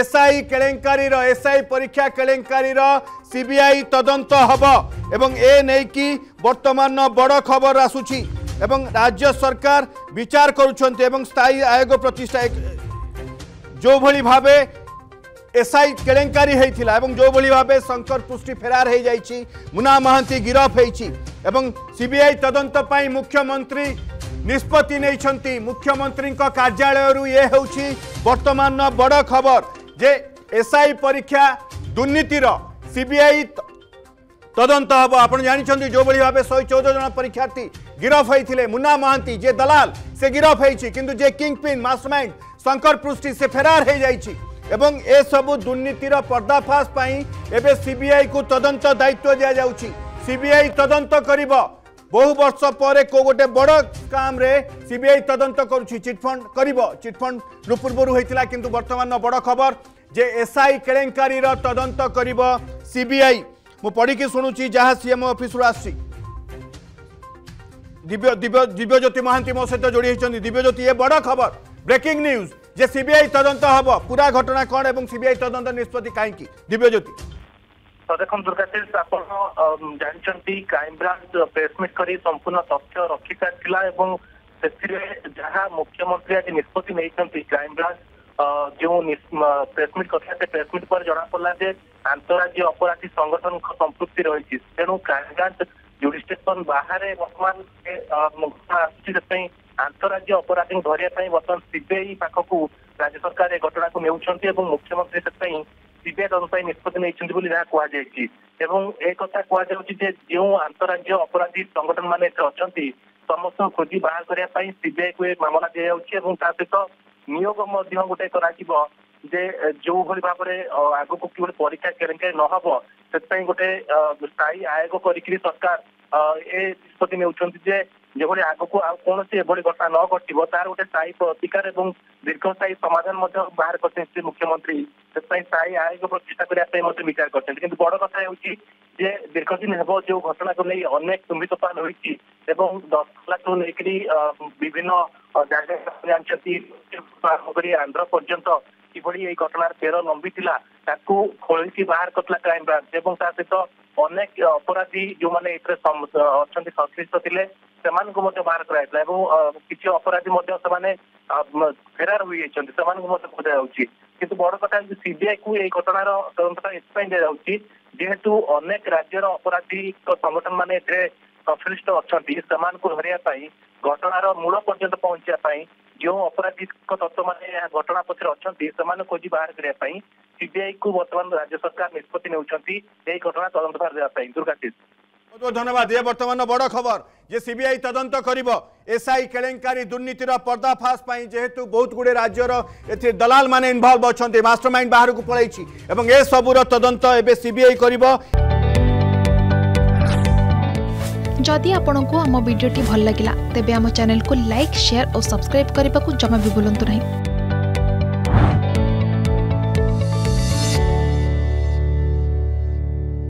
SI केलेंकारी SI परीक्षा केलेंकारी CBI तदंत hub एवं ए नहीं कि वर्तमान बड़ खबर आसुची एवं राज्य सरकार विचार करुछन्ते एवं स्थायी आयोग प्रतिष्ठा जो भली भावे एसआई केलेंकारी होता एवं जो भली भावे शंकर पृष्टि फेरार हो जाइछि मुना महांती गिरफ होइछि एवं सीबीआई तदंत पाई मुख्यमंत्री निष्पत्ति नहीं मुख्यमंत्री कार्यालय ये होछि वर्तमान बड़ खबर जे एसआई परीक्षा दुर्नीतिर सीबीआई तदंत हम आप जानते जो भाई भाव 114 जन परीक्षार्थी गिरफ होते मुन्ना महांती जे दलाल से गिरफ होती किंतु जे किंग पिन मास्टरमाइंड शंकर पृष्टि से फेरार हो जाइछि एवं ए सबु दुर्नीतिर पर्दाफाश पाई एबे सीबीआई को तदंत दायित्व दि जाउछि सीबीआई तदंत करिबो बहु वर्ष पर को गोटे बड़ स्काम रे सीबीआई तदंत करुछि चिटफंड करिबो चिटफंड रु पूर्व होइतिला किंतु वर्तमान बड़ खबर जे एसआई केलेंकारी तदंत करिबो सीबीआई मु पढ़ी की शुणुची जहाँ सीएम ऑफिस आसी दिव्यज्योति महांती मो सहित जोड़ी होती दिव्यज्योति ये बड़ खबर ब्रेकिंग न्यूज जे सीबीआई तदंत हम पूरा घटना कौन और सीबीआई तदंत निष्पत्ति कहीं दिव्यज्योति तो देखो दुर्गाशीष आप जानते क्राइमब्रांच प्रेसमिट कर संपूर्ण तथ्य रखी सारी जहाँ मुख्यमंत्री आज निष्पत्ति नहीं क्राइमब्रांच जो प्रेसमिट करते प्रेसमिट पर जना पड़ा जे अंतरराज्य अपराधी संगठन संपृक्ति रही तेणु क्राइमब्रांच जुडिस्ट्रिक्शन बाहर बर्तमान अंतरराज्य अपराधी धरिया बर्तमान सीबीआई पाखक राज्य सरकार घटना को नेउछंती एवं मुख्यमंत्री सीबीआई तदंत निष्पत्ति नहीं कहुई एक कथा कहुचे जो अंतरराज्य अपराधी संगठन मान अच्छा समस्त खोजी बाहर करने सीबीआई को मामला दि जाऊँगी सहित नियोग गोटे जे जो भली भाव आग को कि परीक्षा केलेंकारी न हम से गोटे स्थायी आयोग करी सरकार ए निष्पत्ति ने जो आग को कौन घटना न घटो तार गोटे स्थायी प्रतिकार और दीर्घस्थायी समाधान बाहर करते मुख्यमंत्री से स्थायी आयोग प्रतिष्ठा करने विचार करते बड़ कथा हो दीर्घदिन हे जो घटना को नहीं अनेक तुम्बितोफान होती 10 लाख लेकर विभिन्न जगह आंध्र पर्यंत कि घटना तेर लंबी खोल बाहर करता क्राइमब्रांच और सहित अनेक अपराधी जो मैंने संश्लिष्ट थे बाहर कराइला किसी अपराधी फेरार हो खोजा कि बड़ कथा सीबीआई को यही घटनार तदंत दि जाऊँगी जेहेतु अनेक राज्यर अपराधी संगठन मान संश्लिष्ट अच्छा धरने घटनार मूल पर्यंत पहुंचापी जो अपराधी तत्व मैंने घटना पक्ष अच्छा खोजी बाहर करने सीबीआई को बर्तमान राज्य सरकार निष्पत्ति ने घटना तदंत भाई दुर्गाशीष बहुत धन्यवाद ये वर्तमान बड़ खबर जे सीबीआई तदंत करिबो एसआई केलेंकारी दुर्नीतिर पर्दाफाश पाई जेहेतु बहुत गुड़े राज्यर एथि दलाल माने इन्वॉल्व अछन्ते मास्टरमाइंड बाहर को पळैछि एवं ए सबुर तदंत एबे सीबीआई करिबो। जदि आपंक आम भिडी भल लगा तेब आम चैनल को लाइक शेयर और सब्सक्राइब करने को जमा भी भूलु नहीं।